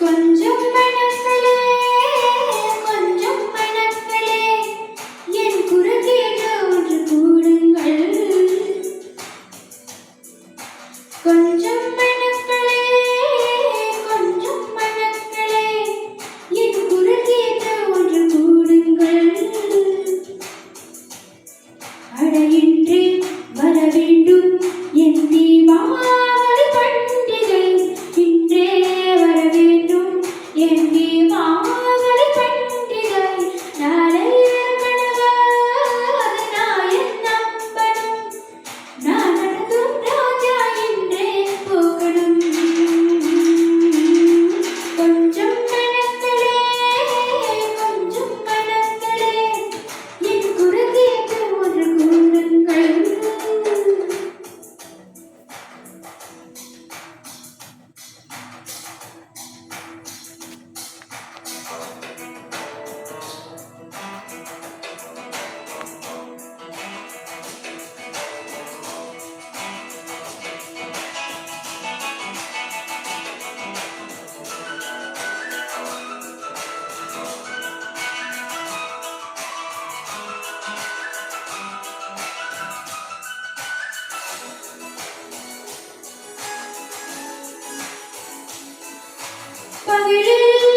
கொஞ்சம் மனங்களே கொஞ்சம் மனங்களே என் குறுகீடு ஒன்று கூடுங்கள் கொஞ்சம் மனங்களே கொஞ்சம் மனங்களே என் குறுகீடு ஒன்று கூடுங்கள் அடையின்றி வர வேண்டும் என் தீபாவளி பண்டிகை இன்றே வர வேண்டும் என் தீபாவளி பண்டிகை நாளை கனவு அது நான் என் நம்பனும் நான் நடந்தும் ராஜா என்றே போகணும் கொஞ்சம் மனங்களே கொஞ்சம் மனங்களே என் குறுகீட்டு ஒன்று கூடுங்கள் பகலில்